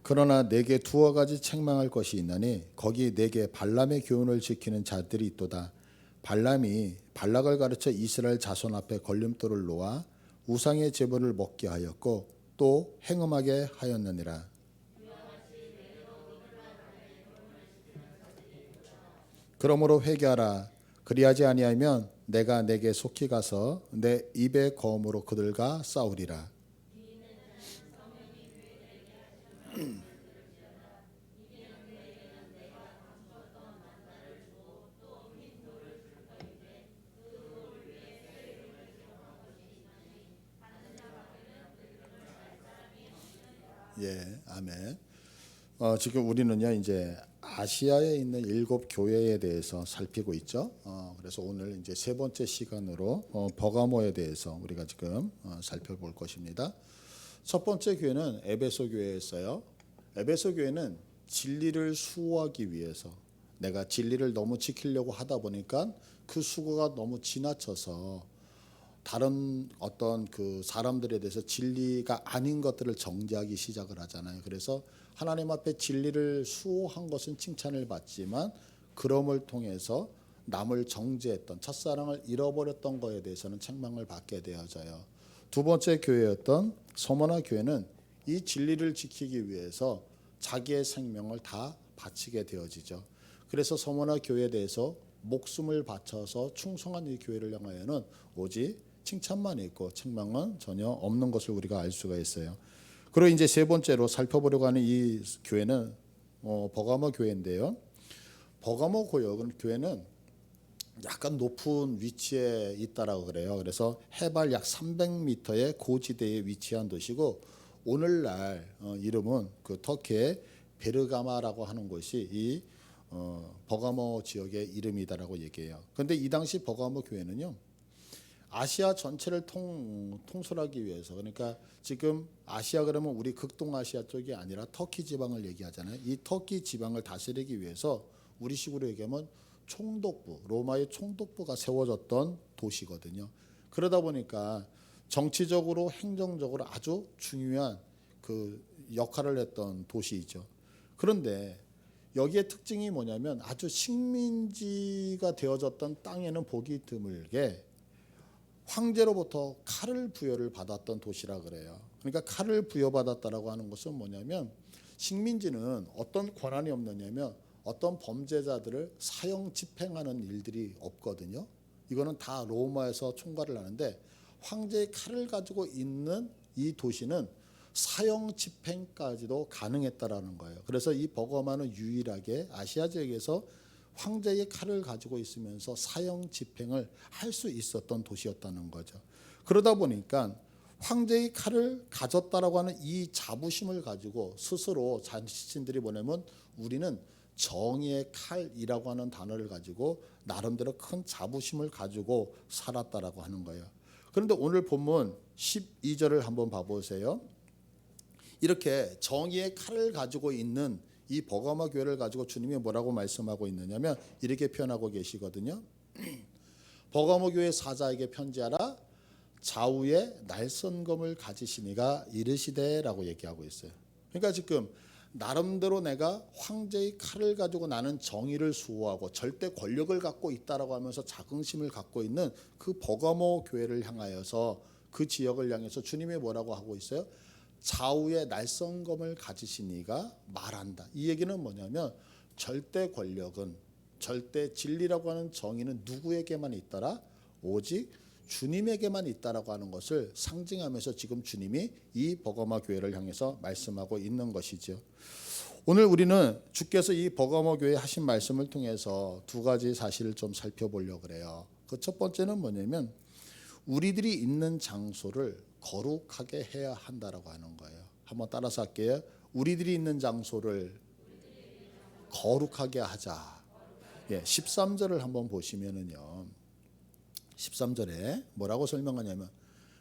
그러나 내게 두어 가지 책망할 것이 있나니 거기 내게 발람의 교훈을 지키는 자들이 있도다. 발람이 발락을 가르쳐 이스라엘 자손 앞에 걸림돌을 놓아 우상의 제물을 먹게 하였고 또 행음하게 하였느니라. 그러므로 회개하라. 그리하지 아니하면 내가 내게 속히 가서 내 입의 거음으로 그들과 싸우리라. 예, 아멘. 지금 우리는요 이제 아시아에 있는 7교회에 대해서 살피고 있죠. 그래서 오늘 이제 세 번째 시간으로 버가모에 대해서 우리가 지금 살펴볼 것입니다. 첫 번째 교회는 에베소 교회였어요. 에베소 교회는 진리를 수호하기 위해서 내가 진리를 너무 지키려고 하다 보니까 그 수고가 너무 지나쳐서 다른 어떤 그 사람들에 대해서 진리가 아닌 것들을 정죄하기 시작을 하잖아요. 그래서 하나님 앞에 진리를 수호한 것은 칭찬을 받지만 그럼을 통해서 남을 정죄했던 첫사랑을 잃어버렸던 것에 대해서는 책망을 받게 되어져요. 두 번째 교회였던 서머나 교회는 이 진리를 지키기 위해서 자기의 생명을 다 바치게 되어지죠. 그래서 서머나 교회에 대해서 목숨을 바쳐서 충성한 이 교회를 향하여는 오직 칭찬만 있고 책망은 전혀 없는 것을 우리가 알 수가 있어요. 그리고 이제 세 번째로 살펴보려고 하는 이 교회는 버가모 교회인데요. 버가모 교회는 약간 높은 위치에 있다라고 그래요. 그래서 해발 약 300m의 고지대에 위치한 도시고 오늘날 이름은 그 터키의 베르가마라고 하는 곳이 이 버가모 지역의 이름이다라고 얘기해요. 그런데 이 당시 버가모 교회는요. 아시아 전체를 통솔하기 위해서 그러니까 지금 아시아 그러면 우리 극동아시아 쪽이 아니라 터키 지방을 얘기하잖아요. 이 터키 지방을 다스리기 위해서 우리식으로 얘기하면 총독부, 로마의 총독부가 세워졌던 도시거든요. 그러다 보니까 정치적으로 행정적으로 아주 중요한 그 역할을 했던 도시이죠. 그런데 여기에 특징이 뭐냐면 아주 식민지가 되어졌던 땅에는 보기 드물게 황제로부터 칼을 부여를 받았던 도시라 그래요. 그러니까 칼을 부여받았다라고 하는 것은 뭐냐면 식민지는 어떤 권한이 없느냐면 어떤 범죄자들을 사형 집행하는 일들이 없거든요. 이거는 다 로마에서 총괄을 하는데 황제의 칼을 가지고 있는 이 도시는 사형 집행까지도 가능했다라는 거예요. 그래서 이 버거마는 유일하게 아시아 지역에서 황제의 칼을 가지고 있으면서 사형 집행을 할 수 있었던 도시였다는 거죠. 그러다 보니까 황제의 칼을 가졌다라고 하는 이 자부심을 가지고 스스로 자신들이 뭐냐면 우리는 정의의 칼이라고 하는 단어를 가지고 나름대로 큰 자부심을 가지고 살았다라고 하는 거예요. 그런데 오늘 본문 12절을 한번 봐보세요. 이렇게 정의의 칼을 가지고 있는 이 버가모 교회를 가지고 주님이 뭐라고 말씀하고 있느냐면 이렇게 표현하고 계시거든요. 버가모 교회 사자에게 편지하라. 좌우에 날선검을 가지시니가 이르시되라고 얘기하고 있어요. 그러니까 지금 나름대로 내가 황제의 칼을 가지고 나는 정의를 수호하고 절대 권력을 갖고 있다라고 하면서 자긍심을 갖고 있는 그 버가모 교회를 향하여서 그 지역을 향해서 주님이 뭐라고 하고 있어요? 좌우에 날선검을 가지시니가 말한다. 이 얘기는 뭐냐면 절대 권력은 절대 진리라고 하는 정의는 누구에게만 있더라? 오직 주님에게만 있다라고 하는 것을 상징하면서 지금 주님이 이 버가모 교회를 향해서 말씀하고 있는 것이죠. 오늘 우리는 주께서 이 버가모 교회에 하신 말씀을 통해서 두 가지 사실을 좀 살펴보려고 그래요. 그 첫 번째는 뭐냐면 우리들이 있는 장소를 거룩하게 해야 한다라고 하는 거예요. 한번 따라서 할게요. 우리들이 있는 장소를 거룩하게 하자. 13절을 한번 보시면은요. 13절에 뭐라고 설명하냐면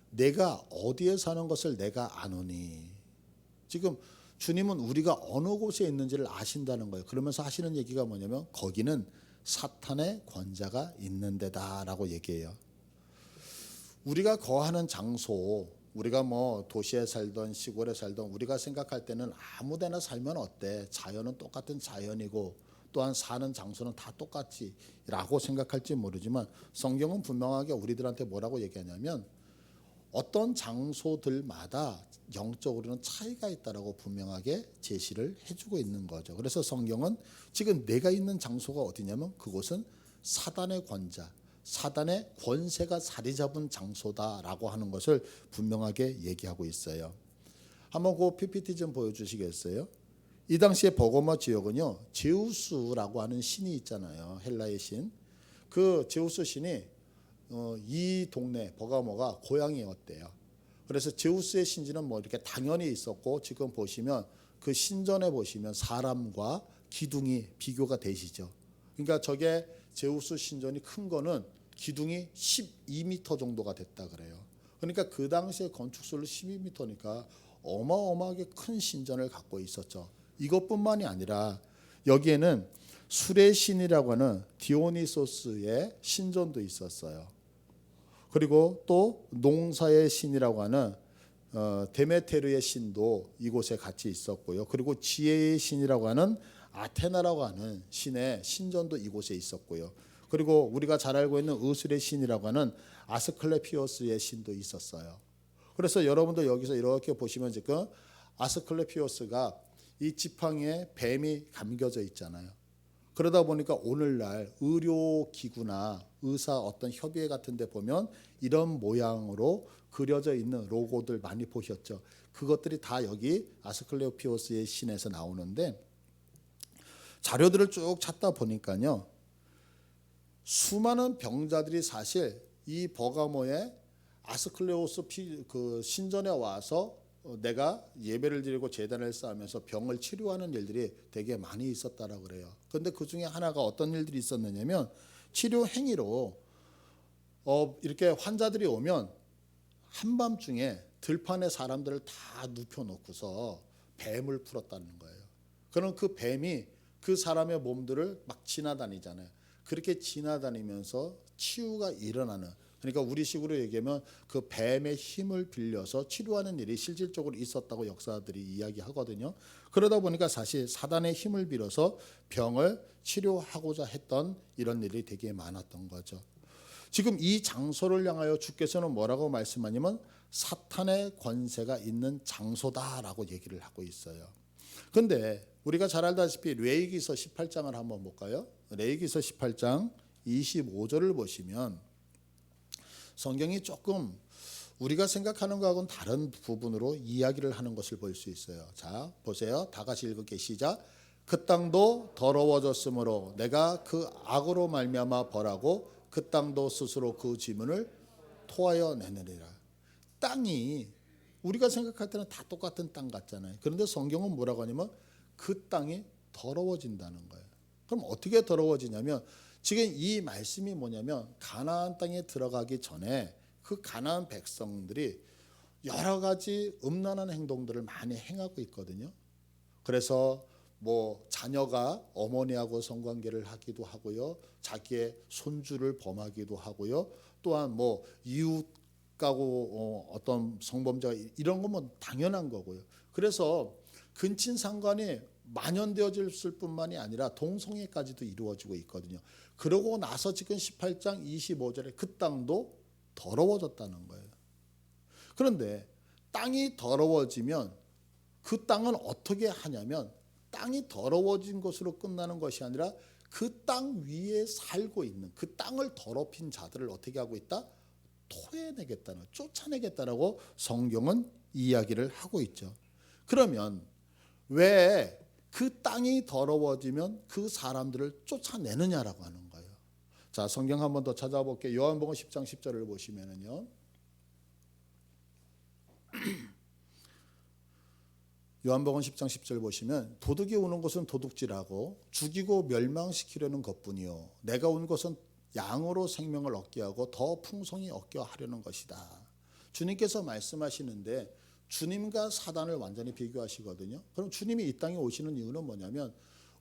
내가 어디에 사는 것을 내가 아노니. 지금 주님은 우리가 어느 곳에 있는지를 아신다는 거예요. 그러면서 하시는 얘기가 뭐냐면 거기는 사탄의 권자가 있는 데다라고 얘기해요. 우리가 거하는 장소, 우리가 뭐 도시에 살던 시골에 살던 우리가 생각할 때는 아무데나 살면 어때? 자연은 똑같은 자연이고 또한 사는 장소는 다 똑같지라고 생각할지 모르지만 성경은 분명하게 우리들한테 뭐라고 얘기하냐면 어떤 장소들마다 영적으로는 차이가 있다라고 분명하게 제시를 해주고 있는 거죠. 그래서 성경은 지금 내가 있는 장소가 어디냐면 그곳은 사단의 권자, 사단의 권세가 자리 잡은 장소다라고 하는 것을 분명하게 얘기하고 있어요. 한번 그 PPT 좀 보여주시겠어요? 이 당시에 버가모 지역은요, 제우스라고 하는 신이 있잖아요. 헬라의 신. 그 제우스 신이 이 동네 버가모가 고향이었대요. 그래서 제우스의 신전은 뭐 이렇게 당연히 있었고 지금 보시면 그 신전에 보시면 사람과 기둥이 비교가 되시죠. 그러니까 저게 제우스 신전이 큰 거는 기둥이 12m 정도가 됐다 그래요. 그러니까 그 당시에 건축술로 12m니까 어마어마하게 큰 신전을 갖고 있었죠. 이것뿐만이 아니라 여기에는 술의 신이라고 하는 디오니소스의 신전도 있었어요. 그리고 또 농사의 신이라고 하는 데메테르의 신도 이곳에 같이 있었고요. 그리고 지혜의 신이라고 하는 아테나라고 하는 신의 신전도 이곳에 있었고요. 그리고 우리가 잘 알고 있는 의술의 신이라고 하는 아스클레피오스의 신도 있었어요. 그래서 여러분도 여기서 이렇게 보시면 지금 아스클레피오스가 이 지팡이에 뱀이 감겨져 있잖아요. 그러다 보니까 오늘날 의료기구나 의사 어떤 협의회 같은 데 보면 이런 모양으로 그려져 있는 로고들 많이 보셨죠. 그것들이 다 여기 아스클레피오스의 신에서 나오는데 자료들을 쭉 찾다 보니까요. 수많은 병자들이 사실 이 버가모의 아스클레오스 그 신전에 와서 내가 예배를 드리고 제단을 쌓으면서 병을 치료하는 일들이 되게 많이 있었다라고 그래요. 그런데 그 중에 하나가 어떤 일들이 있었느냐면 치료 행위로 이렇게 환자들이 오면 한밤중에 들판에 사람들을 다 눕혀놓고서 뱀을 풀었다는 거예요. 그럼 그 뱀이 그 사람의 몸들을 막 지나다니잖아요. 그렇게 지나다니면서 치유가 일어나는, 그러니까 우리식으로 얘기하면 그 뱀의 힘을 빌려서 치료하는 일이 실질적으로 있었다고 역사들이 이야기하거든요. 그러다 보니까 사실 사단의 힘을 빌어서 병을 치료하고자 했던 이런 일이 되게 많았던 거죠. 지금 이 장소를 향하여 주께서는 뭐라고 말씀하냐면 사탄의 권세가 있는 장소다라고 얘기를 하고 있어요. 그런데 우리가 잘 알다시피 레위기서 18장을 한번 볼까요? 레위기서 18장 25절을 보시면 성경이 조금 우리가 생각하는 것하고는 다른 부분으로 이야기를 하는 것을 볼 수 있어요. 자, 보세요. 다 같이 읽을게. 시작. 그 땅도 더러워졌으므로 내가 그 악으로 말미암아 벌하고 그 땅도 스스로 그 지문을 토하여 내느니라. 땅이 우리가 생각할 때는 다 똑같은 땅 같잖아요. 그런데 성경은 뭐라고 하냐면 그 땅이 더러워진다는 거예요. 그럼 어떻게 더러워지냐면 지금 이 말씀이 뭐냐면 가나안 땅에 들어가기 전에 그 가나안 백성들이 여러 가지 음란한 행동들을 많이 행하고 있거든요. 그래서 뭐 자녀가 어머니하고 성관계를 하기도 하고요. 자기의 손주를 범하기도 하고요. 또한 뭐 이웃하고 어떤 성범죄가 이런 거면 당연한 거고요. 그래서 근친상간이 만연되어질 뿐만이 아니라 동성애까지도 이루어지고 있거든요. 그러고 나서 지금 18장 25절에 그 땅도 더러워졌다는 거예요. 그런데 땅이 더러워지면 그 땅은 어떻게 하냐면 땅이 더러워진 것으로 끝나는 것이 아니라 그 땅 위에 살고 있는 그 땅을 더럽힌 자들을 어떻게 하고 있다? 토해내겠다는, 쫓아내겠다라고 성경은 이야기를 하고 있죠. 그러면 왜 그 땅이 더러워지면 그 사람들을 쫓아내느냐라고 하는 거예요. 자, 성경 한 번 더 찾아볼게요. 요한복음 10장 10절을 보시면은요. 요한복음 10장 10절 보시면 도둑이 오는 것은 도둑질하고 죽이고 멸망시키려는 것뿐이요 내가 온 것은 양으로 생명을 얻게 하고 더 풍성히 얻게 하려는 것이다. 주님께서 말씀하시는데 주님과 사단을 완전히 비교하시거든요. 그럼 주님이 이 땅에 오시는 이유는 뭐냐면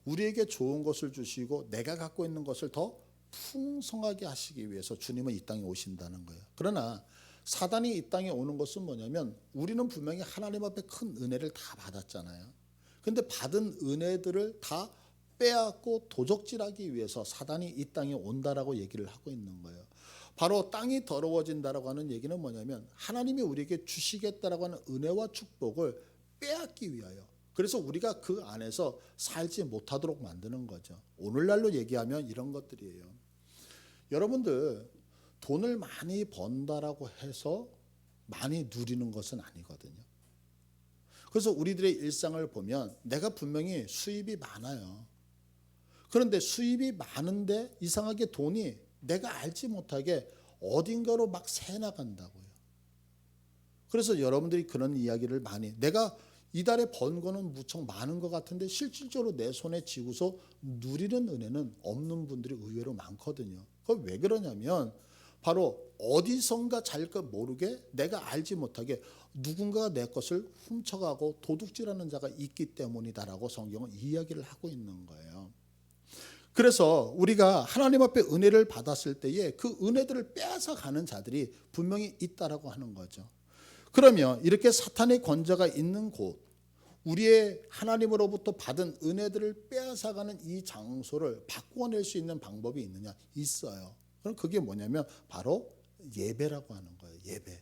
우리에게 좋은 것을 주시고 내가 갖고 있는 것을 더 풍성하게 하시기 위해서 주님은 이 땅에 오신다는 거예요. 그러나 사단이 이 땅에 오는 것은 뭐냐면 우리는 분명히 하나님 앞에 큰 은혜를 다 받았잖아요. 근데 받은 은혜들을 다 빼앗고 도적질하기 위해서 사단이 이 땅에 온다라고 얘기를 하고 있는 거예요. 바로 땅이 더러워진다라고 하는 얘기는 뭐냐면 하나님이 우리에게 주시겠다라고 하는 은혜와 축복을 빼앗기 위하여, 그래서 우리가 그 안에서 살지 못하도록 만드는 거죠. 오늘날로 얘기하면 이런 것들이에요. 여러분들 돈을 많이 번다라고 해서 많이 누리는 것은 아니거든요. 그래서 우리들의 일상을 보면 내가 분명히 수입이 많아요. 그런데 수입이 많은데 이상하게 돈이 내가 알지 못하게 어딘가로 막 새나간다고요. 그래서 여러분들이 그런 이야기를 많이, 내가 이달에 번 거는 무척 많은 것 같은데 실질적으로 내 손에 쥐고서 누리는 은혜는 없는 분들이 의외로 많거든요. 그거 왜 그러냐면 바로 어디선가 잘 것 모르게 내가 알지 못하게 누군가가 내 것을 훔쳐가고 도둑질하는 자가 있기 때문이다라고 성경은 이야기를 하고 있는 거예요. 그래서 우리가 하나님 앞에 은혜를 받았을 때에 그 은혜들을 빼앗아 가는 자들이 분명히 있다라고 하는 거죠. 그러면 이렇게 사탄의 권좌가 있는 곳, 우리의 하나님으로부터 받은 은혜들을 빼앗아가는 이 장소를 바꾸어낼 수 있는 방법이 있느냐? 있어요. 그럼 그게 뭐냐면 바로 예배라고 하는 거예요. 예배.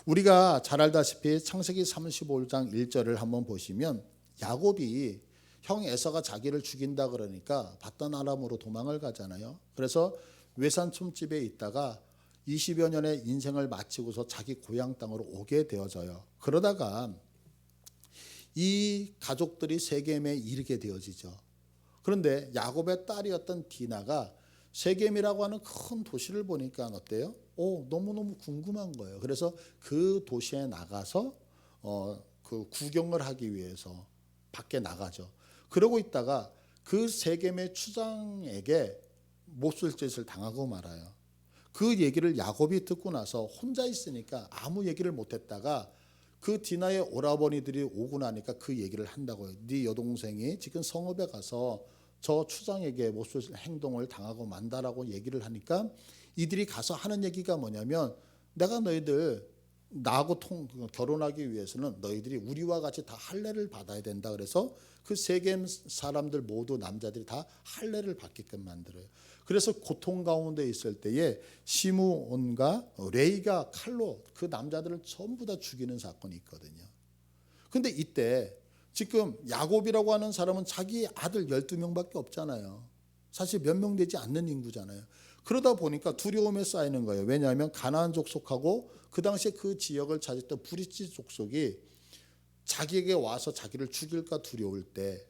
우리가 잘 알다시피 창세기 35장 1절을 한번 보시면 야곱이 형 에서가 자기를 죽인다 그러니까 받던 아람으로 도망을 가잖아요. 그래서 외산촌집에 있다가 20여 년의 인생을 마치고서 자기 고향 땅으로 오게 되어져요. 그러다가 이 가족들이 세겜에 이르게 되어지죠. 그런데 야곱의 딸이었던 디나가 세겜이라고 하는 큰 도시를 보니까 어때요? 너무너무 궁금한 거예요. 그래서 그 도시에 나가서 그 구경을 하기 위해서 밖에 나가죠. 그러고 있다가 그 세겜의 추장에게 몹쓸 짓을 당하고 말아요. 그 얘기를 야곱이 듣고 나서 혼자 있으니까 아무 얘기를 못했다가 그 디나의 오라버니들이 오고 나니까 그 얘기를 한다고요. 네 여동생이 지금 성읍에 가서 저 추장에게 몹쓸 행동을 당하고 만다라고 얘기를 하니까 이들이 가서 하는 얘기가 뭐냐면 내가 너희들 나하고 결혼하기 위해서는 너희들이 우리와 같이 다 할례를 받아야 된다. 그래서 그 세겜 사람들 모두 남자들이 다 할례를 받게끔 만들어요. 그래서 고통 가운데 있을 때에 시므온과 레이가 칼로 그 남자들을 전부 다 죽이는 사건이 있거든요. 근데 이때 지금 야곱이라고 하는 사람은 자기 아들 12명밖에 없잖아요. 사실 몇 명 되지 않는 인구잖아요. 그러다 보니까 두려움에 쌓이는 거예요. 왜냐하면 가나안 족속하고 그 당시에 그 지역을 차지했던 브리지 족속이 자기에게 와서 자기를 죽일까 두려울 때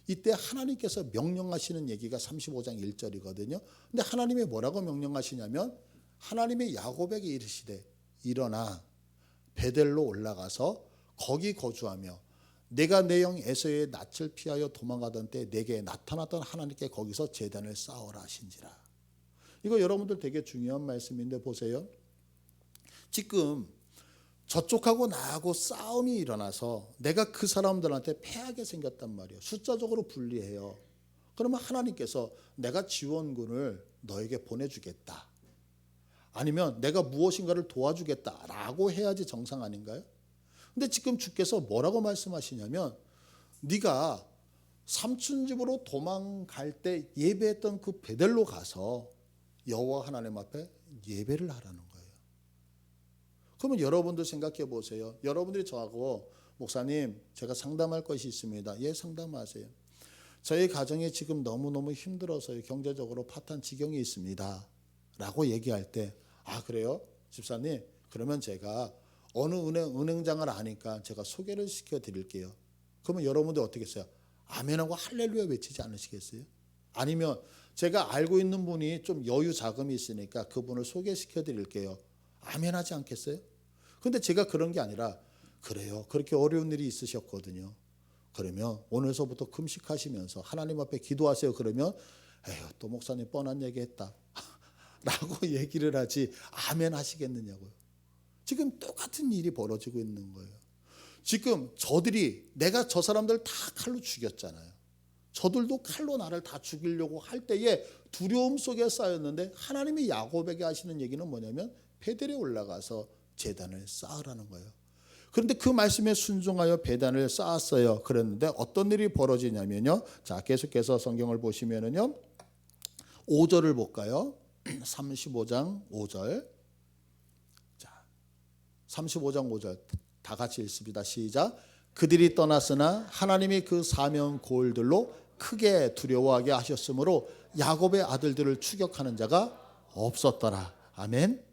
이때 하나님께서 명령하시는 얘기가 35장 1절이거든요. 근데 하나님이 뭐라고 명령하시냐면 하나님이 야곱에게 이르시되 일어나 베델로 올라가서 거기 거주하며 내가 내 형 에서의 낯을 피하여 도망가던 때 내게 나타났던 하나님께 거기서 제단을 쌓으라 하신지라. 이거 여러분들 되게 중요한 말씀인데 보세요. 지금 저쪽하고 나하고 싸움이 일어나서 내가 그 사람들한테 패하게 생겼단 말이에요. 숫자적으로 불리해요. 그러면 하나님께서 내가 지원군을 너에게 보내주겠다. 아니면 내가 무엇인가를 도와주겠다라고 해야지 정상 아닌가요? 근데 지금 주께서 뭐라고 말씀하시냐면 네가 삼촌 집으로 도망갈 때 예배했던 그 베델로 가서 여호와 하나님 앞에 예배를 하라는 거예요. 그러면 여러분들 생각해 보세요. 여러분들이 저하고 목사님 제가 상담할 것이 있습니다. 예, 상담하세요. 저희 가정이 지금 너무너무 힘들어서요. 경제적으로 파탄 지경이 있습니다. 라고 얘기할 때 그래요? 집사님 그러면 제가 어느 은행장을 아니까 제가 소개를 시켜드릴게요. 그러면 여러분들 어떻게 했어요? 아멘하고 할렐루야 외치지 않으시겠어요? 아니면 제가 알고 있는 분이 좀 여유 자금이 있으니까 그분을 소개시켜드릴게요. 아멘하지 않겠어요? 근데 제가 그런 게 아니라 그래요. 그렇게 어려운 일이 있으셨거든요. 그러면 오늘서부터 금식하시면서 하나님 앞에 기도하세요. 그러면 에휴 또 목사님 뻔한 얘기했다 라고 얘기를 하지 아멘 하시겠느냐고요. 지금 똑같은 일이 벌어지고 있는 거예요. 지금 저들이 내가 저 사람들 다 칼로 죽였잖아요. 저들도 칼로 나를 다 죽이려고 할 때에 두려움 속에 쌓였는데 하나님이 야곱에게 하시는 얘기는 뭐냐면 베델에 올라가서 제단을 쌓으라는 거예요. 그런데 그 말씀에 순종하여 배단을 쌓았어요. 그랬는데 어떤 일이 벌어지냐면요. 자, 계속해서 성경을 보시면은요. 5절을 볼까요? 35장 5절. 자, 35장 5절 다 같이 읽습니다. 시작. 그들이 떠났으나 하나님이 그 사명 고을들로 크게 두려워하게 하셨으므로 야곱의 아들들을 추격하는 자가 없었더라. 아멘.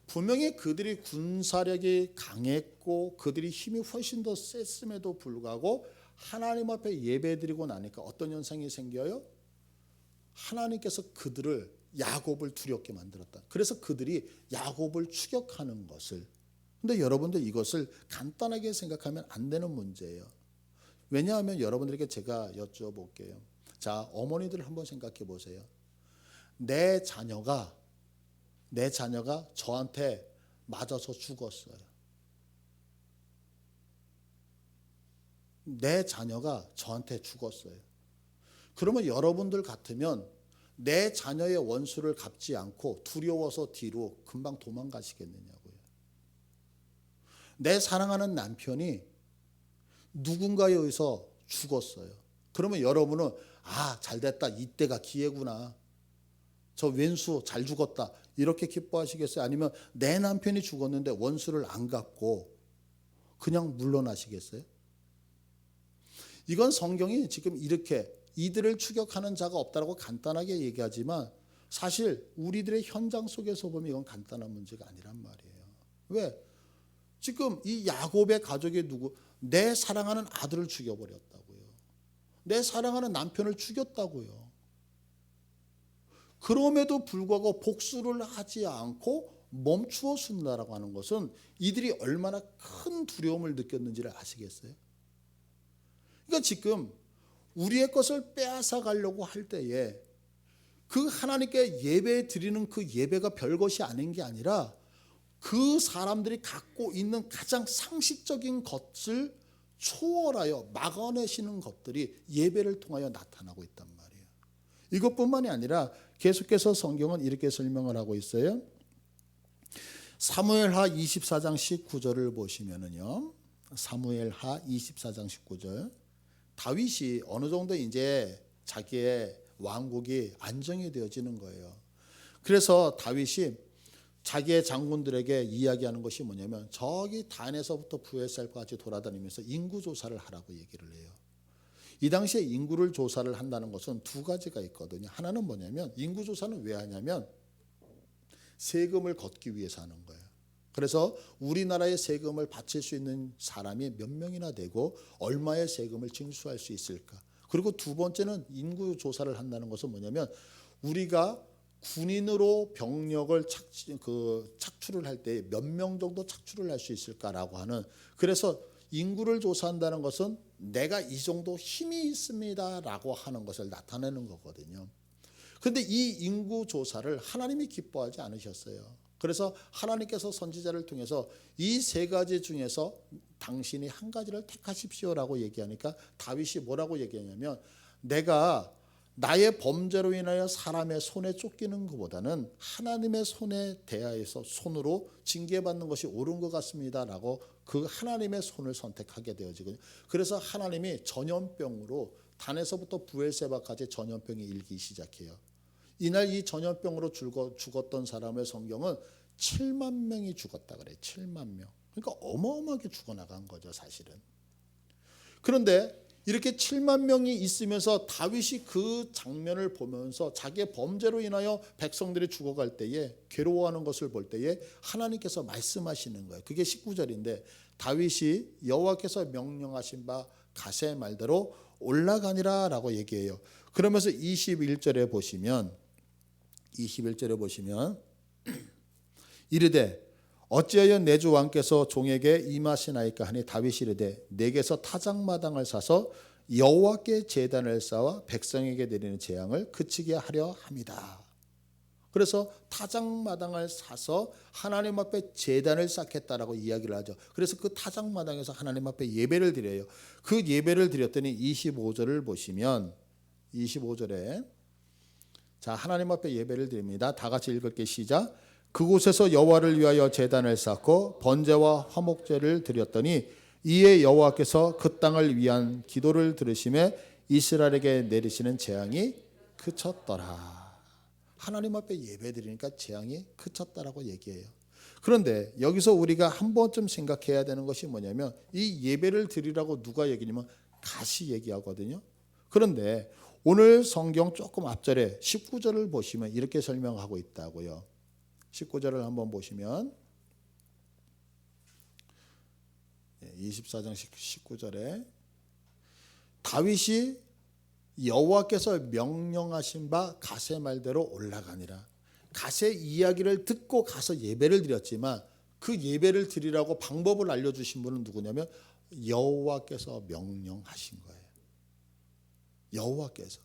분명히 그들이 군사력이 강했고 그들이 힘이 훨씬 더 셌음에도 불구하고 하나님 앞에 예배드리고 나니까 어떤 현상이 생겨요? 하나님께서 그들을 야곱을 두렵게 만들었다. 그래서 그들이 야곱을 추격하는 것을. 근데 여러분들 이것을 간단하게 생각하면 안 되는 문제예요. 왜냐하면 여러분들에게 제가 여쭤볼게요. 자, 어머니들 한번 생각해 보세요. 내 자녀가 저한테 맞아서 죽었어요. 내 자녀가 저한테 죽었어요. 그러면 여러분들 같으면 내 자녀의 원수를 갚지 않고 두려워서 뒤로 금방 도망가시겠느냐고요. 내 사랑하는 남편이 누군가에 의해서 죽었어요. 그러면 여러분은 잘됐다. 이때가 기회구나. 저 왼수 잘 죽었다. 이렇게 기뻐하시겠어요? 아니면 내 남편이 죽었는데 원수를 안 갚고 그냥 물러나시겠어요? 이건 성경이 지금 이렇게 이들을 추격하는 자가 없다라고 간단하게 얘기하지만 사실 우리들의 현장 속에서 보면 이건 간단한 문제가 아니란 말이에요. 왜? 지금 이 야곱의 가족이 누구? 내 사랑하는 아들을 죽여버렸다고요. 내 사랑하는 남편을 죽였다고요. 그럼에도 불구하고 복수를 하지 않고 멈추어 순다라고 하는 것은 이들이 얼마나 큰 두려움을 느꼈는지를 아시겠어요? 그러니까 지금 우리의 것을 빼앗아 가려고 할 때에 그 하나님께 예배 드리는 그 예배가 별것이 아닌 게 아니라 그 사람들이 갖고 있는 가장 상식적인 것을 초월하여 막아내시는 것들이 예배를 통하여 나타나고 있단 말이에요. 이것뿐만이 아니라 계속해서 성경은 이렇게 설명을 하고 있어요. 사무엘하 24장 19절을 보시면은요. 사무엘하 24장 19절. 다윗이 어느 정도 이제 자기의 왕국이 안정이 되어지는 거예요. 그래서 다윗이 자기의 장군들에게 이야기하는 것이 뭐냐면 저기 단에서부터 부에셀까지 돌아다니면서 인구 조사를 하라고 얘기를 해요. 이 당시에 인구를 조사를 한다는 것은 두 가지가 있거든요. 하나는 뭐냐면 인구 조사는 왜 하냐면 세금을 걷기 위해서 하는 거예요. 그래서 우리나라의 세금을 바칠 수 있는 사람이 몇 명이나 되고 얼마의 세금을 징수할 수 있을까. 그리고 두 번째는 인구 조사를 한다는 것은 뭐냐면 우리가 군인으로 병력을 착출을 할 때 몇 명 정도 착출을 할 수 있을까라고 하는. 그래서 인구를 조사한다는 것은 내가 이 정도 힘이 있습니다라고 하는 것을 나타내는 거거든요. 그런데 이 인구 조사를 하나님이 기뻐하지 않으셨어요. 그래서 하나님께서 선지자를 통해서 이 세 가지 중에서 당신이 한 가지를 택하십시오라고 얘기하니까 다윗이 뭐라고 얘기하냐면 내가 나의 범죄로 인하여 사람의 손에 쫓기는 것보다는 하나님의 손에 대하여서 손으로 징계받는 것이 옳은 것 같습니다라고 그 하나님의 손을 선택하게 되어지거든요. 그래서 하나님이 전염병으로 단에서부터 부엘세바까지 전염병이 일기 시작해요. 이날 이 전염병으로 죽었던 사람의 성경은 7만 명이 죽었다 그래요. 7만 명. 그러니까 어마어마하게 죽어나간 거죠, 사실은. 그런데 이렇게 7만 명이 있으면서 다윗이 그 장면을 보면서 자기의 범죄로 인하여 백성들이 죽어갈 때에 괴로워하는 것을 볼 때에 하나님께서 말씀하시는 거예요. 그게 19절인데 다윗이 여호와께서 명령하신 바 가세 말대로 올라가니라 라고 얘기해요. 그러면서 21절에 보시면 이르되 어찌하여 내 주 왕께서 종에게 임하시나이까 하니 다윗이 이르되 내게서 타작마당을 사서 여호와께 제단을 쌓아 백성에게 내리는 재앙을 그치게 하려 함이다. 그래서 타작마당을 사서 하나님 앞에 제단을 쌓겠다라고 이야기를 하죠. 그래서 그 타작마당에서 하나님 앞에 예배를 드려요. 그 예배를 드렸더니 25절을 보시면 25절에 자 하나님 앞에 예배를 드립니다. 다 같이 읽을게 시작. 그곳에서 여호와를 위하여 제단을 쌓고 번제와 화목제를 드렸더니 이에 여호와께서 그 땅을 위한 기도를 들으심에 이스라엘에게 내리시는 재앙이 그쳤더라. 하나님 앞에 예배드리니까 재앙이 그쳤다라고 얘기해요. 그런데 여기서 우리가 한 번쯤 생각해야 되는 것이 뭐냐면 이 예배를 드리라고 누가 얘기냐면 갓이 얘기하거든요. 그런데 오늘 성경 조금 앞절에 19절을 보시면 이렇게 설명하고 있다고요. 19절을 한번 보시면 24장 19절에 다윗이 여호와께서 명령하신 바 갓의 말대로 올라가니라. 갓의 이야기를 듣고 가서 예배를 드렸지만 그 예배를 드리라고 방법을 알려주신 분은 누구냐면 여호와께서 명령하신 거예요. 여호와께서.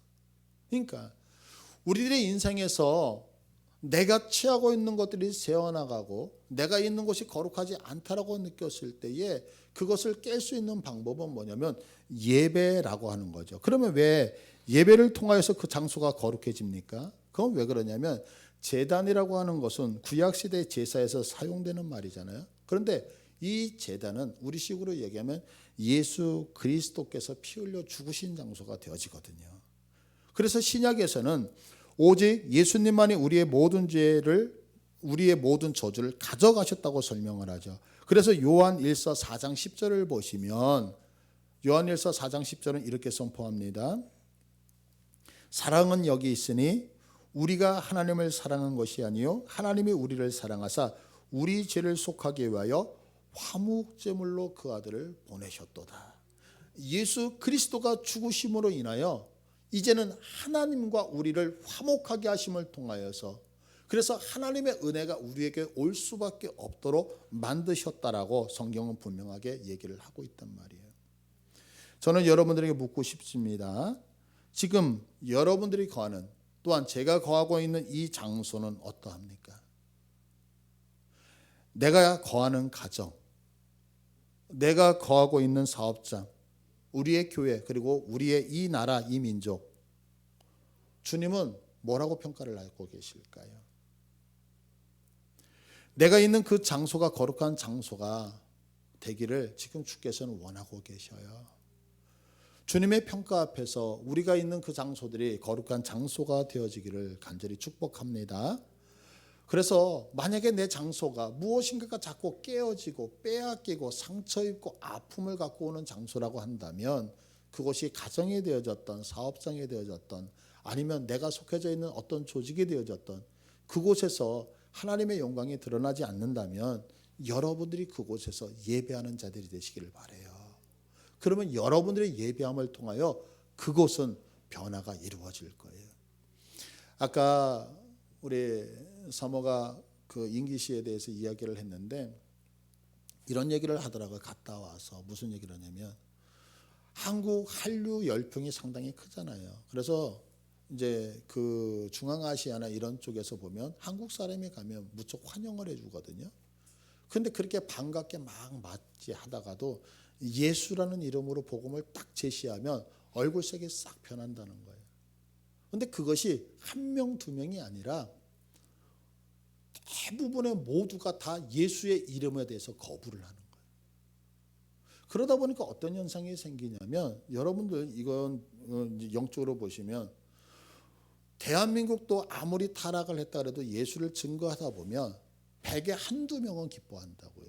그러니까 우리들의 인생에서 내가 취하고 있는 것들이 새어나가고 내가 있는 곳이 거룩하지 않다라고 느꼈을 때에 그것을 깰 수 있는 방법은 뭐냐면 예배라고 하는 거죠. 그러면 왜 예배를 통하여서 그 장소가 거룩해집니까? 그건 왜 그러냐면 제단이라고 하는 것은 구약시대 제사에서 사용되는 말이잖아요. 그런데 이 제단은 우리식으로 얘기하면 예수 그리스도께서 피 흘려 죽으신 장소가 되어지거든요. 그래서 신약에서는 오직 예수님만이 우리의 모든 죄를 우리의 모든 저주를 가져가셨다고 설명을 하죠. 그래서 요한 1서 4장 10절을 보시면 요한 1서 4장 10절은 이렇게 선포합니다. 사랑은 여기 있으니 우리가 하나님을 사랑한 것이 아니요 하나님이 우리를 사랑하사 우리 죄를 속하기 위하여 화목제물로 그 아들을 보내셨도다. 예수 그리스도가 죽으심으로 인하여 이제는 하나님과 우리를 화목하게 하심을 통하여서 그래서 하나님의 은혜가 우리에게 올 수밖에 없도록 만드셨다라고 성경은 분명하게 얘기를 하고 있단 말이에요. 저는 여러분들에게 묻고 싶습니다. 지금 여러분들이 거하는 또한 제가 거하고 있는 이 장소는 어떠합니까? 내가 거하는 가정, 내가 거하고 있는 사업장, 우리의 교회 그리고 우리의 이 나라 이 민족 주님은 뭐라고 평가를 하고 계실까요? 내가 있는 그 장소가 거룩한 장소가 되기를 지금 주께서는 원하고 계셔요. 주님의 평가 앞에서 우리가 있는 그 장소들이 거룩한 장소가 되어지기를 간절히 축복합니다. 그래서 만약에 내 장소가 무엇인가가 자꾸 깨어지고 빼앗기고 상처 입고 아픔을 갖고 오는 장소라고 한다면 그것이 가정이 되어졌던 사업장이 되어졌던 아니면 내가 속해져 있는 어떤 조직이 되어졌던 그곳에서 하나님의 영광이 드러나지 않는다면 여러분들이 그곳에서 예배하는 자들이 되시기를 바라요. 그러면 여러분들의 예배함을 통하여 그곳은 변화가 이루어질 거예요. 아까 우리 사모가 그 임기시에 대해서 이야기를 했는데 이런 얘기를 하더라고요. 갔다 와서 무슨 얘기를 하냐면 한국 한류 열풍이 상당히 크잖아요. 그래서 이제 그 중앙아시아나 이런 쪽에서 보면 한국 사람이 가면 무척 환영을 해주거든요. 근데 그렇게 반갑게 막 맞이하다가도 예수라는 이름으로 복음을 딱 제시하면 얼굴색이 싹 변한다는 거예요. 근데 그것이 한 명, 두 명이 아니라 대부분의 모두가 다 예수의 이름에 대해서 거부를 하는 거예요. 그러다 보니까 어떤 현상이 생기냐면 여러분들 이건 영적으로 보시면 대한민국도 아무리 타락을 했다 그래도 예수를 증거하다 보면 100에 한두 명은 기뻐한다고요.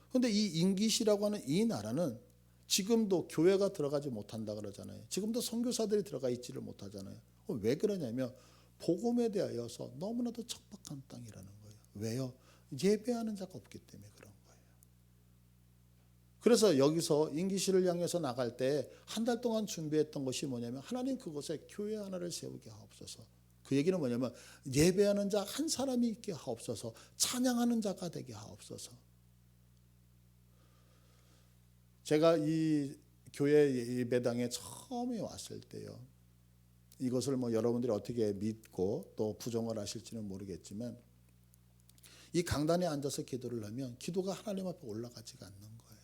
그런데 이 임기시라고 하는 이 나라는 지금도 교회가 들어가지 못한다 그러잖아요. 지금도 선교사들이 들어가 있지를 못하잖아요. 왜 그러냐면 복음에 대하여서 너무나도 척박한 땅이라는 거예요. 왜요? 예배하는 자가 없기 때문에 그런 거예요. 그래서 여기서 임기시를 향해서 나갈 때 한 달 동안 준비했던 것이 뭐냐면 하나님 그곳에 교회 하나를 세우게 하옵소서. 그 얘기는 뭐냐면 예배하는 자 한 사람이 있게 하옵소서. 찬양하는 자가 되게 하옵소서. 제가 이 교회 예배당에 처음에 왔을 때요. 이것을 뭐 여러분들이 어떻게 믿고 또 부정을 하실지는 모르겠지만 이 강단에 앉아서 기도를 하면 기도가 하나님 앞에 올라가지가 않는 거예요.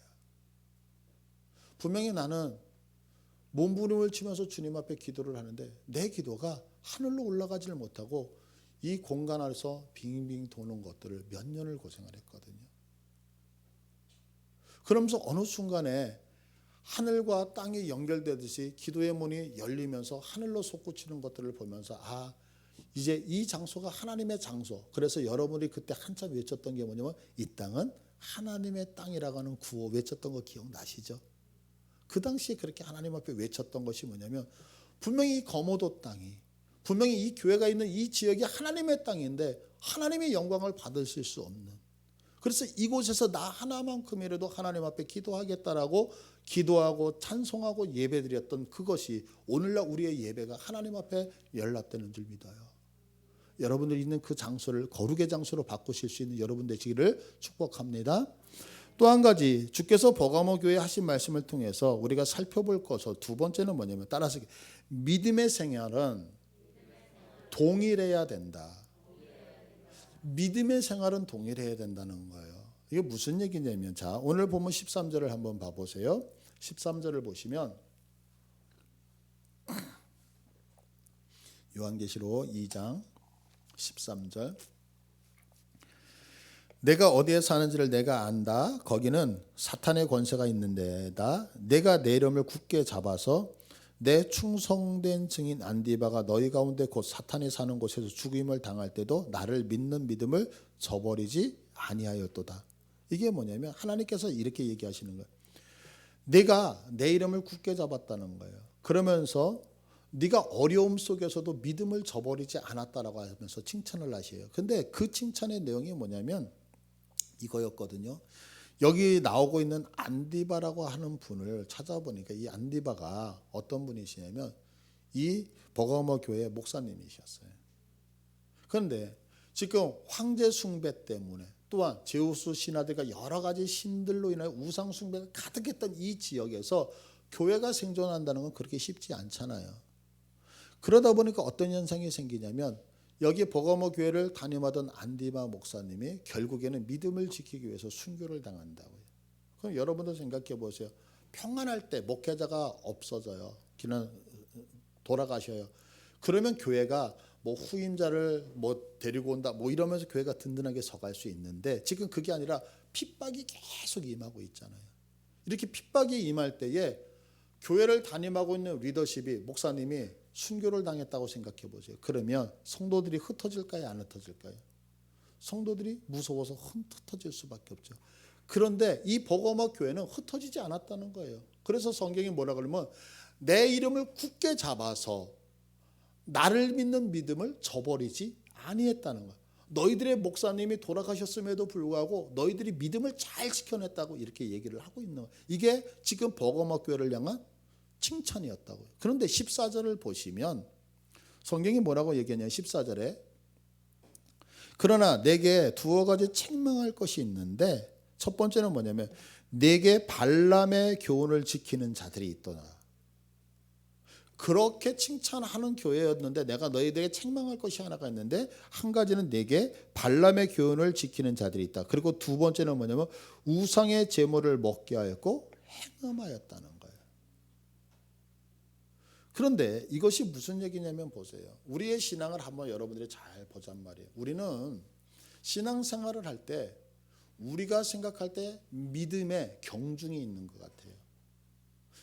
분명히 나는 몸부림을 치면서 주님 앞에 기도를 하는데 내 기도가 하늘로 올라가지를 못하고 이 공간 안에서 빙빙 도는 것들을 몇 년을 고생을 했거든요. 그러면서 어느 순간에 하늘과 땅이 연결되듯이 기도의 문이 열리면서 하늘로 솟구치는 것들을 보면서 이제 이 장소가 하나님의 장소. 그래서 여러분이 그때 한참 외쳤던 게 뭐냐면 이 땅은 하나님의 땅이라고 하는 구호 외쳤던 거 기억나시죠? 그 당시에 그렇게 하나님 앞에 외쳤던 것이 뭐냐면 분명히 거모도 땅이, 분명히 이 교회가 있는 이 지역이 하나님의 땅인데 하나님의 영광을 받으실 수 없는, 그래서 이곳에서 나 하나만큼이라도 하나님 앞에 기도하겠다라고 기도하고 찬송하고 예배드렸던 그것이 오늘날 우리의 예배가 하나님 앞에 연락되는 줄 믿어요. 여러분들이 있는 그 장소를 거룩의 장소로 바꾸실 수 있는 여러분 되시기를 축복합니다. 또 한 가지 주께서 버가모 교회에 하신 말씀을 통해서 우리가 살펴볼 것은 두 번째는 뭐냐면 따라서 믿음의 생활은 동일해야 된다. 믿음의 생활은 동일해야 된다는 거예요. 이게 무슨 얘기냐면 자, 오늘 보면 13절을 한번 봐보세요. 13절을 보시면 요한계시록 2장 13절 내가 어디에 사는지를 내가 안다. 거기는 사탄의 권세가 있는 데다. 내가 내 이름을 굳게 잡아서 내 충성된 증인 안디바가 너희 가운데 곧 사탄이 사는 곳에서 죽임을 당할 때도 나를 믿는 믿음을 저버리지 아니하였도다. 이게 뭐냐면 하나님께서 이렇게 얘기하시는 거예요. 내가 내 이름을 굳게 잡았다는 거예요. 그러면서 네가 어려움 속에서도 믿음을 저버리지 않았다라고 하면서 칭찬을 하셔요. 근데 그 칭찬의 내용이 뭐냐면 이거였거든요. 여기 나오고 있는 안디바라고 하는 분을 찾아보니까 이 안디바가 어떤 분이시냐면 이 버가모 교회 목사님이셨어요. 그런데 지금 황제 숭배 때문에 또한 제우스 신하들과 여러 가지 신들로 인하여 우상 숭배가 가득했던 이 지역에서 교회가 생존한다는 건 그렇게 쉽지 않잖아요. 그러다 보니까 어떤 현상이 생기냐면 여기 버가모 교회를 담임하던 안디바 목사님이 결국에는 믿음을 지키기 위해서 순교를 당한다고요. 그럼 여러분도 생각해 보세요. 평안할 때 목회자가 없어져요. 그냥 돌아가셔요. 그러면 교회가 뭐 후임자를 뭐 데리고 온다 뭐 이러면서 교회가 든든하게 서갈 수 있는데 지금 그게 아니라 핍박이 계속 임하고 있잖아요. 이렇게 핍박이 임할 때에 교회를 담임하고 있는 리더십이 목사님이 순교를 당했다고 생각해 보세요. 그러면 성도들이 흩어질까요? 안 흩어질까요? 성도들이 무서워서 흩어질 수밖에 없죠. 그런데 이 버가모 교회는 흩어지지 않았다는 거예요. 그래서 성경이 뭐라 그러면 내 이름을 굳게 잡아서 나를 믿는 믿음을 저버리지 아니했다는 거예요. 너희들의 목사님이 돌아가셨음에도 불구하고 너희들이 믿음을 잘 지켜냈다고 이렇게 얘기를 하고 있는 거예요. 이게 지금 버가모 교회를 향한 칭찬이었다고요. 그런데 14절을 보시면 성경이 뭐라고 얘기하냐면 14절에 그러나 내게 두어 가지 책망할 것이 있는데 첫 번째는 뭐냐면 내게 발람의 교훈을 지키는 자들이 있더라. 그렇게 칭찬하는 교회였는데 내가 너희들에게 책망할 것이 하나가 있는데 한 가지는 내게 발람의 교훈을 지키는 자들이 있다. 그리고 두 번째는 뭐냐면 우상의 제물을 먹게 하였고 행음하였다는 거예요. 그런데 이것이 무슨 얘기냐면 보세요. 우리의 신앙을 한번 여러분들이 잘 보잔 말이에요. 우리는 신앙생활을 할 때 우리가 생각할 때 믿음에 경중이 있는 것 같아요.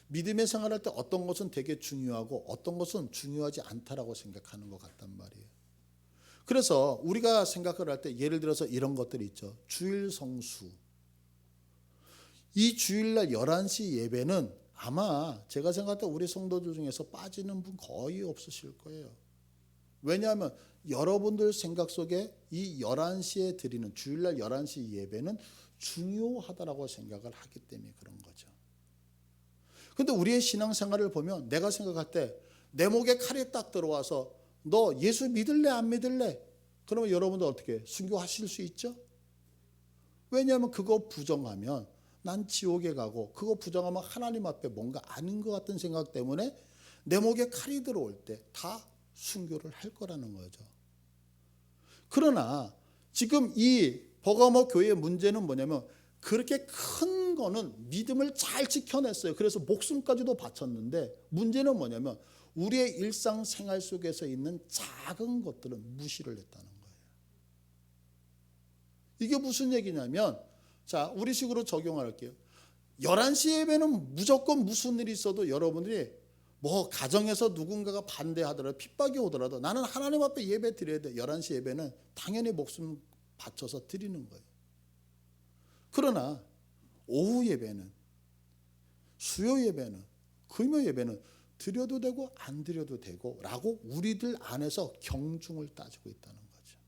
믿음의 생활할 때 어떤 것은 되게 중요하고 어떤 것은 중요하지 않다라고 생각하는 것 같단 말이에요. 그래서 우리가 생각을 할 때 예를 들어서 이런 것들이 있죠. 주일 성수. 이 주일날 11시 예배는 아마 제가 생각할 때 우리 성도들 중에서 빠지는 분 거의 없으실 거예요. 왜냐하면 여러분들 생각 속에 이 11시에 드리는 주일날 11시 예배는 중요하다라고 생각을 하기 때문에 그런 거죠. 그런데 우리의 신앙생활을 보면 내가 생각할 때 내 목에 칼이 딱 들어와서 너 예수 믿을래 안 믿을래? 그러면 여러분들 어떻게 순교하실 수 있죠? 왜냐하면 그거 부정하면 난 지옥에 가고 그거 부정하면 하나님 앞에 뭔가 아닌 것 같은 생각 때문에 내 목에 칼이 들어올 때 다 순교를 할 거라는 거죠. 그러나 지금 이 버가모 교회의 문제는 뭐냐면 그렇게 큰 거는 믿음을 잘 지켜냈어요. 그래서 목숨까지도 바쳤는데 문제는 뭐냐면 우리의 일상생활 속에서 있는 작은 것들은 무시를 했다는 거예요. 이게 무슨 얘기냐면, 자, 우리식으로 적용할게요. 11시 예배는 무조건 무슨 일이 있어도 여러분들이 뭐 가정에서 누군가가 반대하더라도 핍박이 오더라도 나는 하나님 앞에 예배 드려야 돼. 11시 예배는 당연히 목숨 바쳐서 드리는 거예요. 그러나 오후 예배는, 수요 예배는, 금요 예배는 드려도 되고 안 드려도 되고 라고 우리들 안에서 경중을 따지고 있다는 거죠.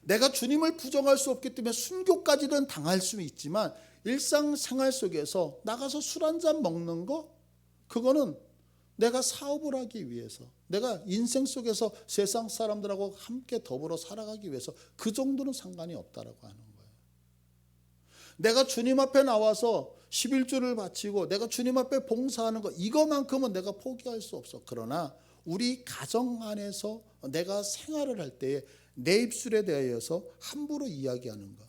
내가 주님을 부정할 수 없기 때문에 순교까지는 당할 수 있지만 일상생활 속에서 나가서 술 한잔 먹는 거, 그거는 내가 사업을 하기 위해서, 내가 인생 속에서 세상 사람들하고 함께 더불어 살아가기 위해서 그 정도는 상관이 없다라고 하는 거예요. 내가 주님 앞에 나와서 11조를 바치고 내가 주님 앞에 봉사하는 거, 이거만큼은 내가 포기할 수 없어. 그러나 우리 가정 안에서 내가 생활을 할 때에 내 입술에 대하여서 함부로 이야기하는 거.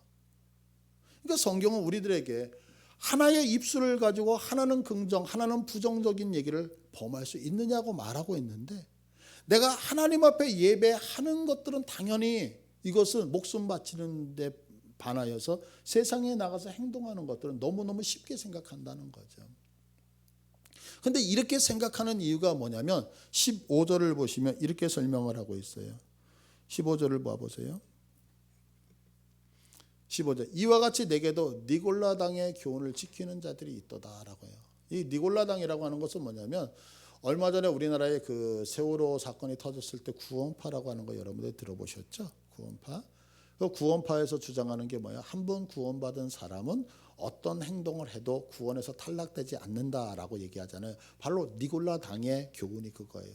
그러니까 성경은 우리들에게 하나의 입술을 가지고 하나는 긍정, 하나는 부정적인 얘기를 범할 수 있느냐고 말하고 있는데, 내가 하나님 앞에 예배하는 것들은 당연히 이것은 목숨 바치는 데 반하여서 세상에 나가서 행동하는 것들은 너무너무 쉽게 생각한다는 거죠. 그런데 이렇게 생각하는 이유가 뭐냐면 15절을 보시면 이렇게 설명을 하고 있어요. 15절을 봐보세요. 15절, 이와 같이 내게도 니골라당의 교훈을 지키는 자들이 있도다라고 해요. 이 니골라당이라고 하는 것은 뭐냐면, 얼마 전에 우리나라에 그 세월호 사건이 터졌을 때 구원파라고 하는 거 여러분들 들어보셨죠? 구원파. 그 구원파에서 주장하는 게 뭐야? 한 번 구원받은 사람은 어떤 행동을 해도 구원에서 탈락되지 않는다라고 얘기하잖아요. 바로 니골라당의 교훈이 그거예요.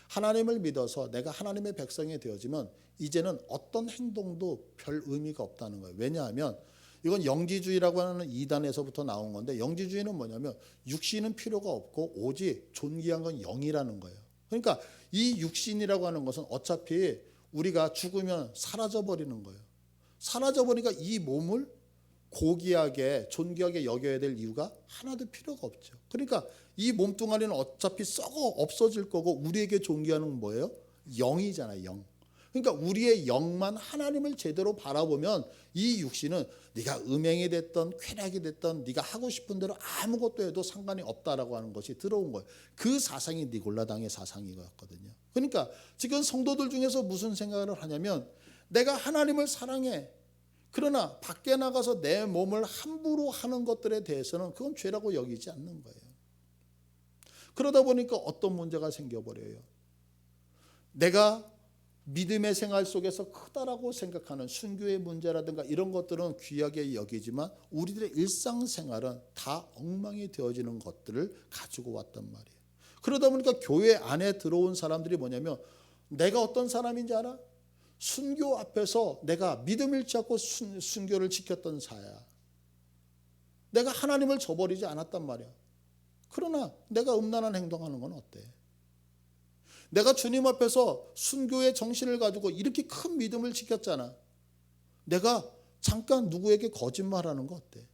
하나님을 믿어서 내가 하나님의 백성이 되어지면 이제는 어떤 행동도 별 의미가 없다는 거예요. 왜냐하면 이건 영지주의라고 하는 이단에서부터 나온 건데, 영지주의는 뭐냐면 육신은 필요가 없고 오직 존귀한 건 영이라는 거예요. 그러니까 이 육신이라고 하는 것은 어차피 우리가 죽으면 사라져버리는 거예요. 사라져버리니까 이 몸을 고귀하게 존귀하게 여겨야 될 이유가 하나도 필요가 없죠. 그러니까 이 몸뚱아리는 어차피 썩어 없어질 거고, 우리에게 존귀한 건 뭐예요? 영이잖아요. 영. 그러니까 우리의 영만 하나님을 제대로 바라보면 이 육신은 네가 음행이 됐던 쾌락이 됐던 네가 하고 싶은 대로 아무것도 해도 상관이 없다라고 하는 것이 들어온 거예요. 그 사상이 니골라당의 사상이었거든요. 그러니까 지금 성도들 중에서 무슨 생각을 하냐면, 내가 하나님을 사랑해. 그러나 밖에 나가서 내 몸을 함부로 하는 것들에 대해서는 그건 죄라고 여기지 않는 거예요. 그러다 보니까 어떤 문제가 생겨버려요. 내가 믿음의 생활 속에서 크다라고 생각하는 순교의 문제라든가 이런 것들은 귀하게 여기지만 우리들의 일상생활은 다 엉망이 되어지는 것들을 가지고 왔단 말이에요. 그러다 보니까 교회 안에 들어온 사람들이 뭐냐면, 내가 어떤 사람인지 알아? 순교 앞에서 내가 믿음 잃지 않고 순교를 지켰던 자야. 내가 하나님을 저버리지 않았단 말이야. 그러나 내가 음란한 행동하는 건 어때? 내가 주님 앞에서 순교의 정신을 가지고 이렇게 큰 믿음을 지켰잖아. 내가 잠깐 누구에게 거짓말하는 거 어때?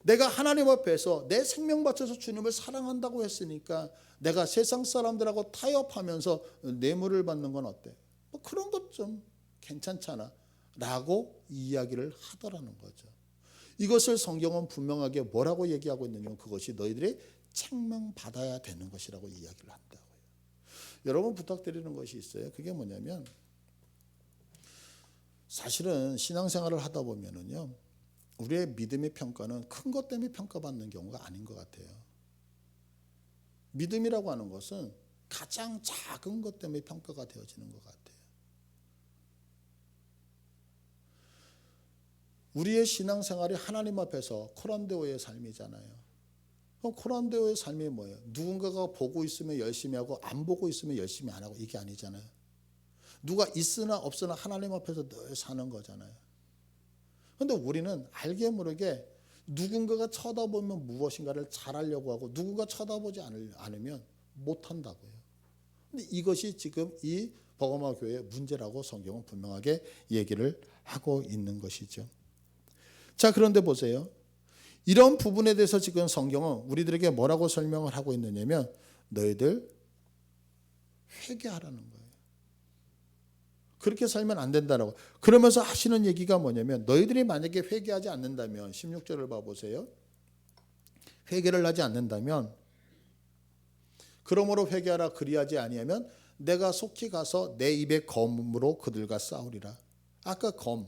내가 하나님 앞에서 내 생명 바쳐서 주님을 사랑한다고 했으니까 내가 세상 사람들하고 타협하면서 뇌물을 받는 건 어때? 뭐 그런 것 좀 괜찮잖아 라고 이야기를 하더라는 거죠. 이것을 성경은 분명하게 뭐라고 얘기하고 있느냐면, 그것이 너희들이 책망받아야 되는 것이라고 이야기를 한다고요. 여러분 부탁드리는 것이 있어요. 그게 뭐냐면, 사실은 신앙생활을 하다 보면은요, 우리의 믿음의 평가는 큰 것 때문에 평가받는 경우가 아닌 것 같아요. 믿음이라고 하는 것은 가장 작은 것 때문에 평가가 되어지는 것 같아요. 우리의 신앙생활이 하나님 앞에서 코란데오의 삶이잖아요. 그럼 코란데오의 삶이 뭐예요? 누군가가 보고 있으면 열심히 하고 안 보고 있으면 열심히 안 하고, 이게 아니잖아요. 누가 있으나 없으나 하나님 앞에서 늘 사는 거잖아요. 그런데 우리는 알게 모르게 누군가가 쳐다보면 무엇인가를 잘하려고 하고, 누군가 쳐다보지 않으면 못한다고요. 근데 이것이 지금 이 버가마 교회의 문제라고 성경은 분명하게 얘기를 하고 있는 것이죠. 자, 그런데 보세요. 이런 부분에 대해서 지금 성경은 우리들에게 뭐라고 설명을 하고 있느냐면, 너희들 회개하라는 거예요. 그렇게 살면 안 된다라고. 그러면서 하시는 얘기가 뭐냐면 너희들이 만약에 회개하지 않는다면 16절을 봐보세요. 회개를 하지 않는다면 그러므로 회개하라. 그리하지 아니하면 내가 속히 가서 내 입의 검으로 그들과 싸우리라. 아까 검,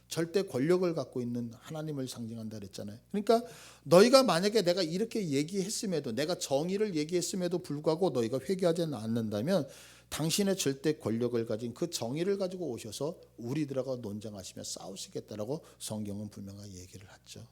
절대 권력을 갖고 있는 하나님을 상징한다 그랬잖아요. 그러니까 너희가 만약에 내가 이렇게 얘기했음에도, 내가 정의를 얘기했음에도 불구하고 너희가 회개하지 않는다면 당신의 절대 권력을 가진 그 정의를 가지고 오셔서 우리들하고 논쟁하시며 싸우시겠다라고 성경은 분명하게 얘기를 하죠.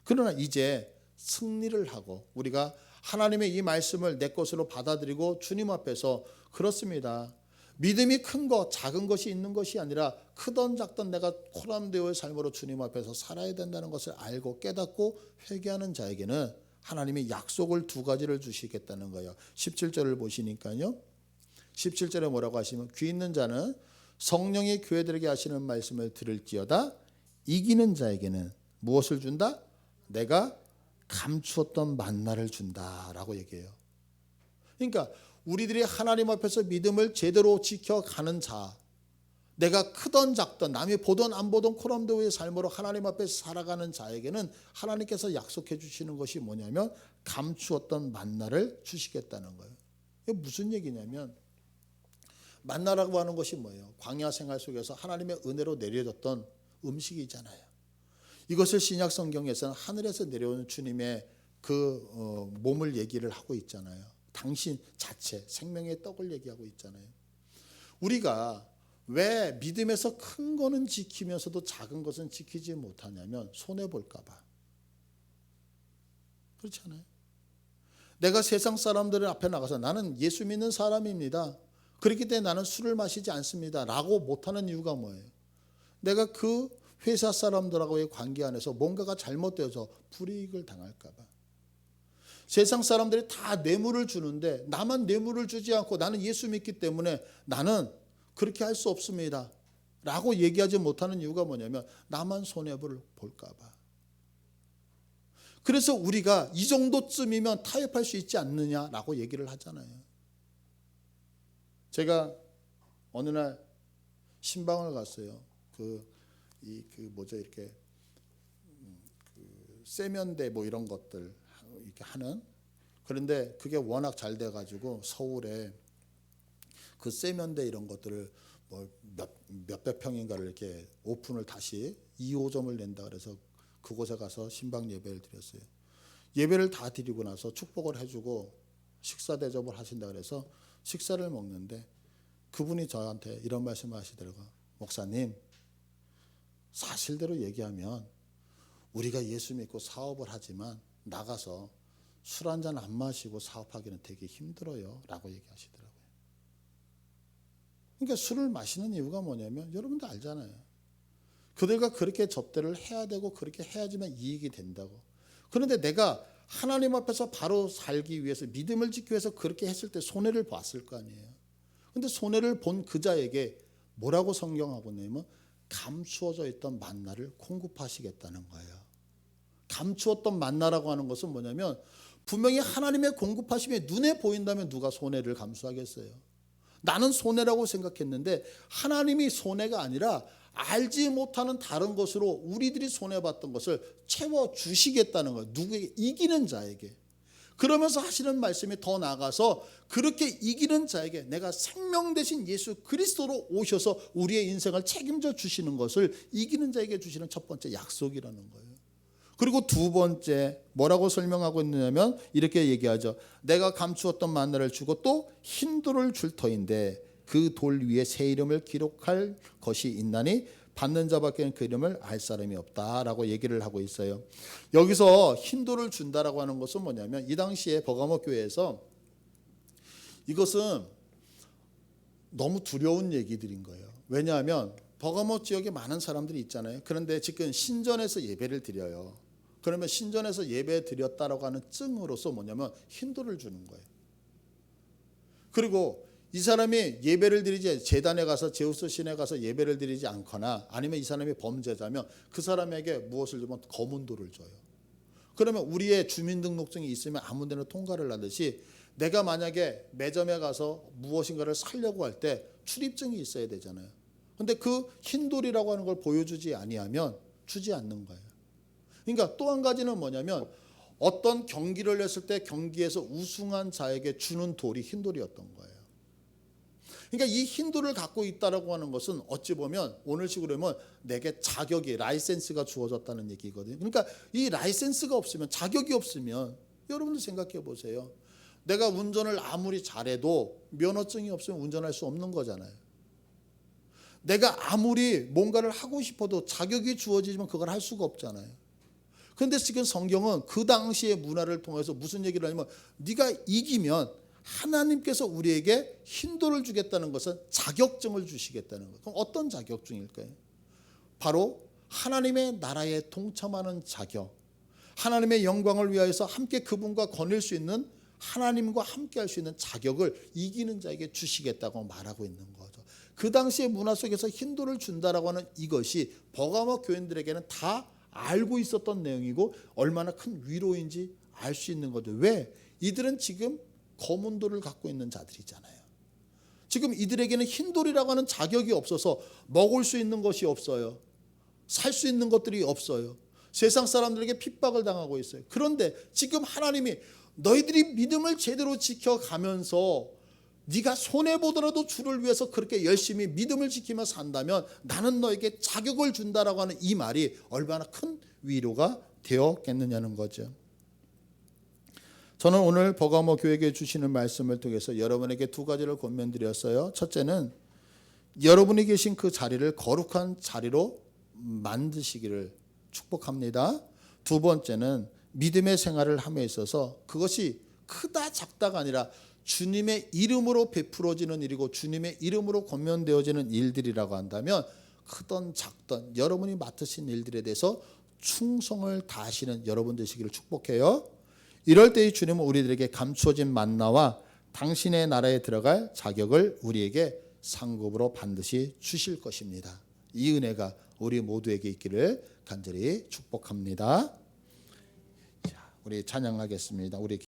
그러나 이제 승리를 하고 우리가 하나님의 이 말씀을 내 것으로 받아들이고 주님 앞에서, 그렇습니다, 믿음이 큰 것 작은 것이 있는 것이 아니라 크던 작던 내가 코람데오의 삶으로 주님 앞에서 살아야 된다는 것을 알고 깨닫고 회개하는 자에게는 하나님이 약속을 두 가지를 주시겠다는 거예요. 17절을 보시니까요, 17절에 뭐라고 하시면 귀 있는 자는 성령이 교회들에게 하시는 말씀을 들을지어다. 이기는 자에게는 무엇을 준다? 내가 감추었던 만나를 준다라고 얘기해요. 그러니까 우리들이 하나님 앞에서 믿음을 제대로 지켜가는 자, 내가 크던 작던 남이 보던 안 보던 코람데오의 삶으로 하나님 앞에서 살아가는 자에게는 하나님께서 약속해 주시는 것이 뭐냐면 감추었던 만나를 주시겠다는 거예요. 이게 무슨 얘기냐면, 만나라고 하는 것이 뭐예요? 광야 생활 속에서 하나님의 은혜로 내려졌던 음식이잖아요. 이것을 신약 성경에서는 하늘에서 내려오는 주님의 그 몸을 얘기를 하고 있잖아요. 당신 자체 생명의 떡을 얘기하고 있잖아요. 우리가 왜 믿음에서 큰 거는 지키면서도 작은 것은 지키지 못하냐면 손해볼까 봐. 그렇잖아요. 내가 세상 사람들 앞에 나가서 나는 예수 믿는 사람입니다, 그렇기 때문에 나는 술을 마시지 않습니다 라고 못하는 이유가 뭐예요? 내가 그 회사 사람들하고의 관계 안에서 뭔가가 잘못되어서 불이익을 당할까 봐. 세상 사람들이 다 뇌물을 주는데 나만 뇌물을 주지 않고 나는 예수 믿기 때문에 나는 그렇게 할 수 없습니다 라고 얘기하지 못하는 이유가 뭐냐면 나만 손해를 볼까 봐. 그래서 우리가 이 정도쯤이면 타협할 수 있지 않느냐라고 얘기를 하잖아요. 제가 어느 날 신방을 갔어요. 이렇게 세면대 뭐 이런 것들 이렇게 하는. 그런데 그게 워낙 잘 돼가지고 서울에 그 세면대 이런 것들을 뭐 몇백 평인가를 이렇게 오픈을 다시 2호점을 낸다 그래서 그곳에 가서 신방 예배를 드렸어요. 예배를 다 드리고 나서 축복을 해주고 식사 대접을 하신다 그래서 식사를 먹는데 그분이 저한테 이런 말씀을 하시더라고요. 목사님, 사실대로 얘기하면 우리가 예수 믿고 사업을 하지만 나가서 술 한잔 안 마시고 사업하기는 되게 힘들어요 라고 얘기하시더라고요. 그러니까 술을 마시는 이유가 뭐냐면 여러분도 알잖아요. 그들과 그렇게 접대를 해야 되고 그렇게 해야지만 이익이 된다고. 그런데 내가 하나님 앞에서 바로 살기 위해서 믿음을 지키기 위해서 그렇게 했을 때 손해를 봤을 거 아니에요. 그런데 손해를 본 그 자에게 뭐라고 성경하고 있냐면 감추어져 있던 만나를 공급하시겠다는 거예요. 감추었던 만나라고 하는 것은 뭐냐면 분명히 하나님의 공급하심이 눈에 보인다면 누가 손해를 감수하겠어요? 나는 손해라고 생각했는데 하나님이 손해가 아니라 알지 못하는 다른 것으로 우리들이 손해봤던 것을 채워주시겠다는 거예요. 누구에게? 이기는 자에게. 그러면서 하시는 말씀이 더 나아가서 그렇게 이기는 자에게 내가 생명 대신 예수 그리스도로 오셔서 우리의 인생을 책임져 주시는 것을 이기는 자에게 주시는 첫 번째 약속이라는 거예요. 그리고 두 번째 뭐라고 설명하고 있느냐면 이렇게 얘기하죠. 내가 감추었던 만나를 주고 또 흰 돌을 줄 터인데 그 돌 위에 새 이름을 기록할 것이 있나니 받는 자밖에는 그 이름을 알 사람이 없다라고 얘기를 하고 있어요. 여기서 흰 돌을 준다라고 하는 것은 뭐냐면 이 당시에 버가모 교회에서 이것은 너무 두려운 얘기들인 거예요. 왜냐하면 버가모 지역에 많은 사람들이 있잖아요. 그런데 지금 신전에서 예배를 드려요. 그러면 신전에서 예배 드렸다라고 하는 증으로서 뭐냐면 흰 돌을 주는 거예요. 그리고 이 사람이 예배를 드리지, 제단에 가서 제우스 신에 가서 예배를 드리지 않거나 아니면 이 사람이 범죄자면 그 사람에게 무엇을 주면 검은 돌을 줘요. 그러면 우리의 주민등록증이 있으면 아무 데나 통과를 하듯이 내가 만약에 매점에 가서 무엇인가를 사려고 할 때 출입증이 있어야 되잖아요. 근데 그 흰돌이라고 하는 걸 보여주지 아니하면 주지 않는 거예요. 그러니까 또 한 가지는 뭐냐면 어떤 경기를 했을 때 경기에서 우승한 자에게 주는 돌이 흰돌이었던 거예요. 그러니까 이 흰돌을 갖고 있다라고 하는 것은 어찌 보면 오늘식으로 하면 내게 자격이 라이센스가 주어졌다는 얘기거든요. 그러니까 이 라이센스가 없으면 자격이 없으면 여러분들 생각해 보세요. 내가 운전을 아무리 잘해도 면허증이 없으면 운전할 수 없는 거잖아요. 내가 아무리 뭔가를 하고 싶어도 자격이 주어지지만 그걸 할 수가 없잖아요. 그런데 지금 성경은 그 당시의 문화를 통해서 무슨 얘기를 하냐면 네가 이기면 하나님께서 우리에게 흰돌을 주겠다는 것은 자격증을 주시겠다는 거예요. 그럼 어떤 자격증일까요? 바로 하나님의 나라에 동참하는 자격, 하나님의 영광을 위하여서 함께 그분과 거닐 수 있는, 하나님과 함께 할 수 있는 자격을 이기는 자에게 주시겠다고 말하고 있는 거죠. 그 당시의 문화 속에서 흰돌을 준다라고 하는 이것이 버가모 교인들에게는 다 알고 있었던 내용이고 얼마나 큰 위로인지 알 수 있는 거죠. 왜? 이들은 지금 검은 돌을 갖고 있는 자들이잖아요. 지금 이들에게는 흰돌이라고 하는 자격이 없어서 먹을 수 있는 것이 없어요. 살 수 있는 것들이 없어요. 세상 사람들에게 핍박을 당하고 있어요. 그런데 지금 하나님이 너희들이 믿음을 제대로 지켜가면서 네가 손해보더라도 주를 위해서 그렇게 열심히 믿음을 지키며 산다면 나는 너에게 자격을 준다라고 하는 이 말이 얼마나 큰 위로가 되었겠느냐는 거죠. 저는 오늘 버가모 교회에 주시는 말씀을 통해서 여러분에게 두 가지를 권면드렸어요. 첫째는 여러분이 계신 그 자리를 거룩한 자리로 만드시기를 축복합니다. 두 번째는 믿음의 생활을 함에 있어서 그것이 크다 작다가 아니라 주님의 이름으로 베풀어지는 일이고 주님의 이름으로 권면되어지는 일들이라고 한다면 크던 작던 여러분이 맡으신 일들에 대해서 충성을 다하시는 여러분 되시기를 축복해요. 이럴 때의 주님은 우리들에게 감추어진 만나와 당신의 나라에 들어갈 자격을 우리에게 상급으로 반드시 주실 것입니다. 이 은혜가 우리 모두에게 있기를 간절히 축복합니다. 자, 우리 찬양하겠습니다. 우리